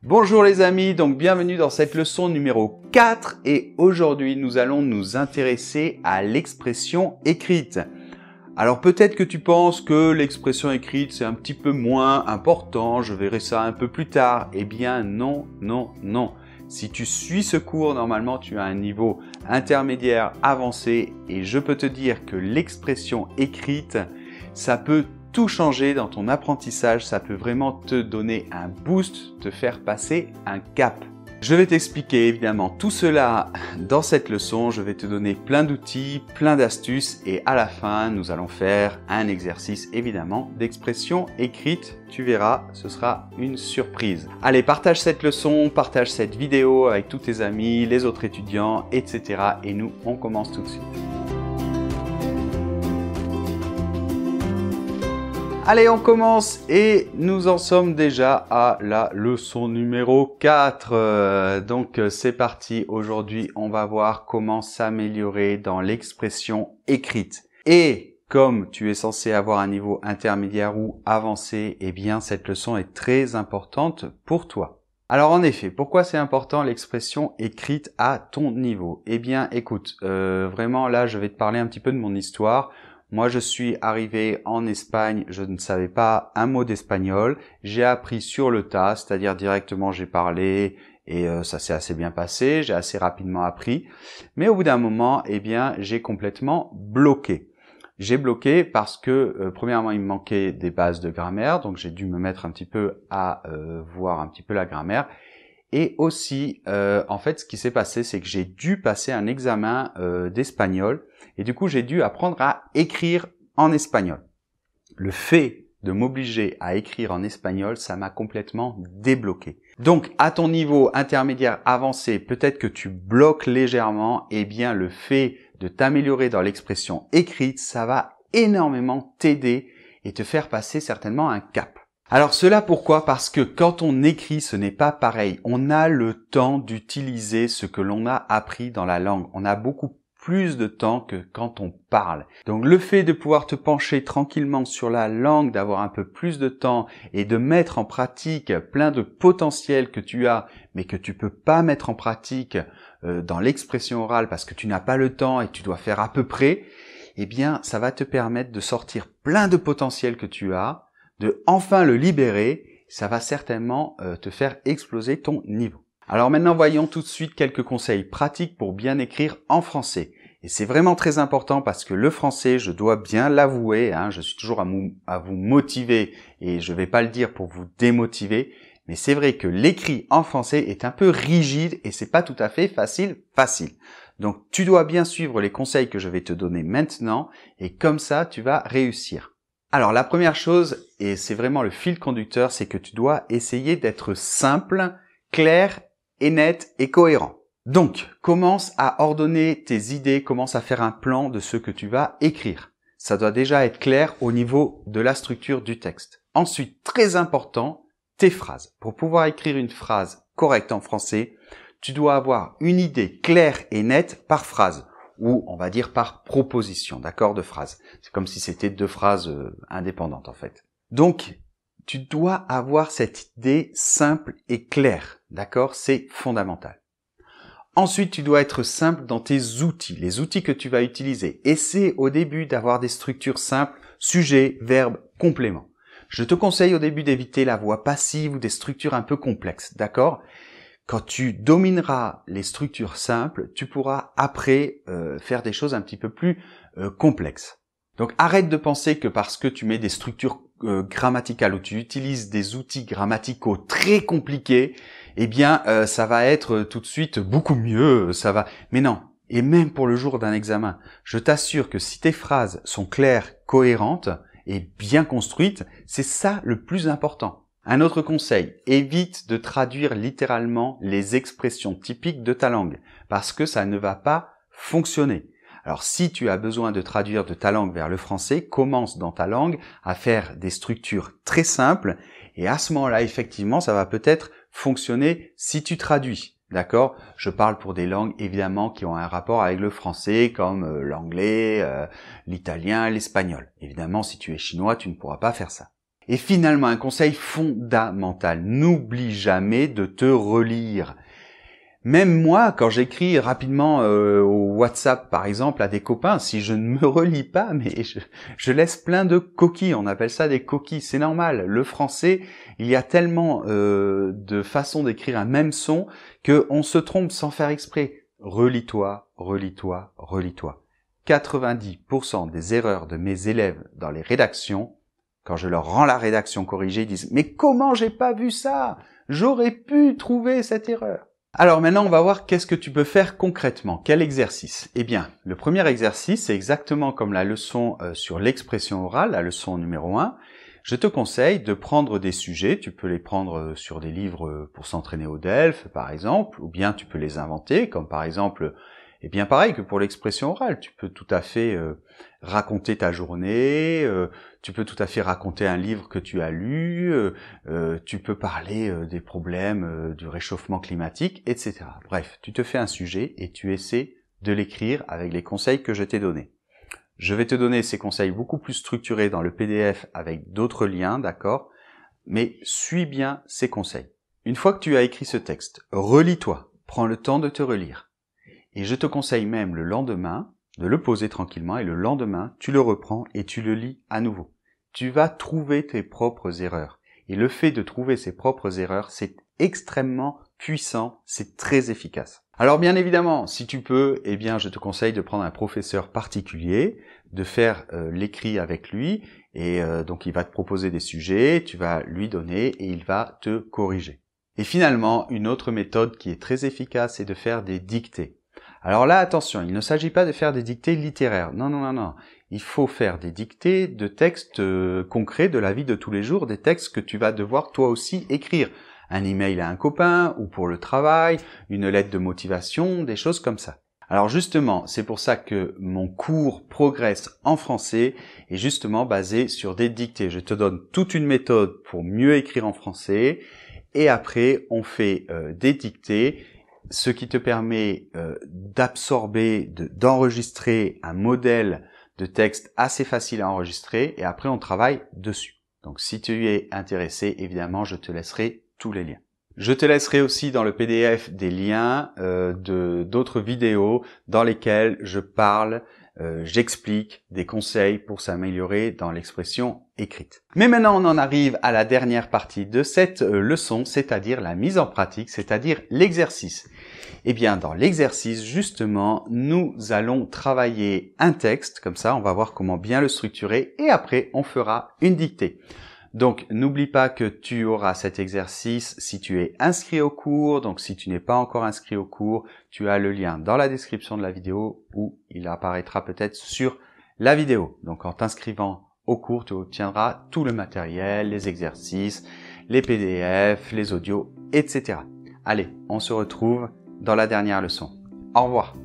Bonjour les amis, donc bienvenue dans cette leçon numéro 4 et aujourd'hui nous allons nous intéresser à l'expression écrite. Alors peut-être que tu penses que l'expression écrite c'est un petit peu moins important, je verrai ça un peu plus tard. Eh bien non. Si tu suis ce cours, normalement tu as un niveau intermédiaire avancé et je peux te dire que l'expression écrite, ça peut tout changer dans ton apprentissage, ça peut vraiment te donner un boost, te faire passer un cap. Je vais t'expliquer évidemment tout cela dans cette leçon, je vais te donner plein d'outils, plein d'astuces et à la fin, nous allons faire un exercice évidemment d'expression écrite. Tu verras, ce sera une surprise. Allez, partage cette leçon, partage cette vidéo avec tous tes amis, les autres étudiants, etc. Et nous, on commence tout de suite. Allez, on commence et nous en sommes déjà à la leçon numéro 4. Donc, c'est parti. Aujourd'hui, on va voir comment s'améliorer dans l'expression écrite. Et comme tu es censé avoir un niveau intermédiaire ou avancé, eh bien, cette leçon est très importante pour toi. Alors, en effet, pourquoi c'est important l'expression écrite à ton niveau? Eh bien, écoute, vraiment là, je vais te parler un petit peu de mon histoire. Moi, je suis arrivé en Espagne, je ne savais pas un mot d'espagnol. J'ai appris sur le tas, c'est-à-dire directement j'ai parlé et ça s'est assez bien passé. J'ai assez rapidement appris. Mais au bout d'un moment, eh bien, j'ai complètement bloqué. J'ai bloqué parce que, premièrement, il me manquait des bases de grammaire. Donc, j'ai dû me mettre un petit peu à voir un petit peu la grammaire. Et aussi, en fait, ce qui s'est passé, c'est que j'ai dû passer un examen d'espagnol. Et du coup, j'ai dû apprendre à écrire en espagnol. Le fait de m'obliger à écrire en espagnol, ça m'a complètement débloqué. Donc, à ton niveau intermédiaire avancé, peut-être que tu bloques légèrement, eh bien, le fait de t'améliorer dans l'expression écrite, ça va énormément t'aider et te faire passer certainement un cap. Alors cela pourquoi? Parce que quand on écrit, ce n'est pas pareil. On a le temps d'utiliser ce que l'on a appris dans la langue. On a beaucoup plus de temps que quand on parle. Donc le fait de pouvoir te pencher tranquillement sur la langue, d'avoir un peu plus de temps et de mettre en pratique plein de potentiel que tu as, mais que tu peux pas mettre en pratique dans l'expression orale parce que tu n'as pas le temps et tu dois faire à peu près, eh bien ça va te permettre de sortir plein de potentiel que tu as, de enfin le libérer, ça va certainement te faire exploser ton niveau. Alors maintenant, voyons tout de suite quelques conseils pratiques pour bien écrire en français. Et c'est vraiment très important parce que le français, je dois bien l'avouer, je suis toujours à vous motiver et je ne vais pas le dire pour vous démotiver, mais c'est vrai que l'écrit en français est un peu rigide et c'est pas tout à fait facile. Donc tu dois bien suivre les conseils que je vais te donner maintenant et comme ça, tu vas réussir. Alors la première chose, et c'est vraiment le fil conducteur, c'est que tu dois essayer d'être simple, clair et net et cohérent. Donc, commence à ordonner tes idées, commence à faire un plan de ce que tu vas écrire. Ça doit déjà être clair au niveau de la structure du texte. Ensuite, très important, tes phrases. Pour pouvoir écrire une phrase correcte en français, tu dois avoir une idée claire et nette par phrase. Ou on va dire par proposition, d'accord, de phrase. C'est comme si c'était deux phrases indépendantes en fait. Donc, tu dois avoir cette idée simple et claire, d'accord? C'est fondamental. Ensuite, tu dois être simple dans tes outils, les outils que tu vas utiliser. Essaie au début d'avoir des structures simples, sujet, verbe, complément. Je te conseille au début d'éviter la voix passive ou des structures un peu complexes, d'accord? Quand tu domineras les structures simples, tu pourras après faire des choses un petit peu plus complexes. Donc arrête de penser que parce que tu mets des structures grammaticales ou tu utilises des outils grammaticaux très compliqués, eh bien ça va être tout de suite beaucoup mieux, ça va. Mais non, et même pour le jour d'un examen, je t'assure que si tes phrases sont claires, cohérentes et bien construites, c'est ça le plus important. Un autre conseil, évite de traduire littéralement les expressions typiques de ta langue, parce que ça ne va pas fonctionner. Alors si tu as besoin de traduire de ta langue vers le français, commence dans ta langue à faire des structures très simples, et à ce moment-là, effectivement, ça va peut-être fonctionner si tu traduis. D'accord? Je parle pour des langues évidemment qui ont un rapport avec le français, comme l'anglais, l'italien, l'espagnol. Évidemment, si tu es chinois, tu ne pourras pas faire ça. Et finalement, un conseil fondamental, n'oublie jamais de te relire. Même moi, quand j'écris rapidement au WhatsApp, par exemple, à des copains, si je ne me relis pas, mais je laisse plein de coquilles. On appelle ça des coquilles, c'est normal. Le français, il y a tellement de façons d'écrire un même son qu'on se trompe sans faire exprès. Relis-toi, relis-toi, relis-toi. 90% des erreurs de mes élèves dans les rédactions, quand je leur rends la rédaction corrigée, ils disent « Mais comment j'ai pas vu ça? J'aurais pu trouver cette erreur !» Alors maintenant, on va voir qu'est-ce que tu peux faire concrètement. Quel exercice? Eh bien, le premier exercice, c'est exactement comme la leçon sur l'expression orale, la leçon numéro 1. Je te conseille de prendre des sujets. Tu peux les prendre sur des livres pour s'entraîner au DELF, par exemple, ou bien tu peux les inventer, comme par exemple, eh bien pareil que pour l'expression orale. Tu peux tout à fait raconter ta journée, tu peux tout à fait raconter un livre que tu as lu, tu peux parler des problèmes du réchauffement climatique, etc. Bref, tu te fais un sujet et tu essaies de l'écrire avec les conseils que je t'ai donnés. Je vais te donner ces conseils beaucoup plus structurés dans le PDF avec d'autres liens, d'accord? Mais suis bien ces conseils. Une fois que tu as écrit ce texte, relis-toi, prends le temps de te relire. Et je te conseille même le lendemain de le poser tranquillement et le lendemain, tu le reprends et tu le lis à nouveau. Tu vas trouver tes propres erreurs. Et le fait de trouver ses propres erreurs, c'est extrêmement puissant, c'est très efficace. Alors bien évidemment, si tu peux, eh bien je te conseille de prendre un professeur particulier, de faire l'écrit avec lui, et donc il va te proposer des sujets, tu vas lui donner et il va te corriger. Et finalement, une autre méthode qui est très efficace, c'est de faire des dictées. Alors là, attention, il ne s'agit pas de faire des dictées littéraires. Non, non, non, non. Il faut faire des dictées de textes concrets de la vie de tous les jours, des textes que tu vas devoir toi aussi écrire. Un email à un copain ou pour le travail, une lettre de motivation, des choses comme ça. Alors justement, c'est pour ça que mon cours Progresse en français est justement basé sur des dictées. Je te donne toute une méthode pour mieux écrire en français et après on fait des dictées, ce qui te permet d'absorber, d'enregistrer un modèle de texte assez facile à enregistrer et après on travaille dessus. Donc si tu es intéressé, évidemment, je te laisserai tous les liens. Je te laisserai aussi dans le PDF des liens d'autres vidéos dans lesquelles je parle, j'explique des conseils pour s'améliorer dans l'expression écrite. Mais maintenant, on en arrive à la dernière partie de cette leçon, c'est-à-dire la mise en pratique, c'est-à-dire l'exercice. Eh bien, dans l'exercice, justement, nous allons travailler un texte, comme ça, on va voir comment bien le structurer, et après, on fera une dictée. Donc, n'oublie pas que tu auras cet exercice si tu es inscrit au cours. Donc, si tu n'es pas encore inscrit au cours, tu as le lien dans la description de la vidéo ou il apparaîtra peut-être sur la vidéo. Donc, en t'inscrivant au cours, tu obtiendras tout le matériel, les exercices, les PDF, les audios, etc. Allez, on se retrouve dans la dernière leçon. Au revoir.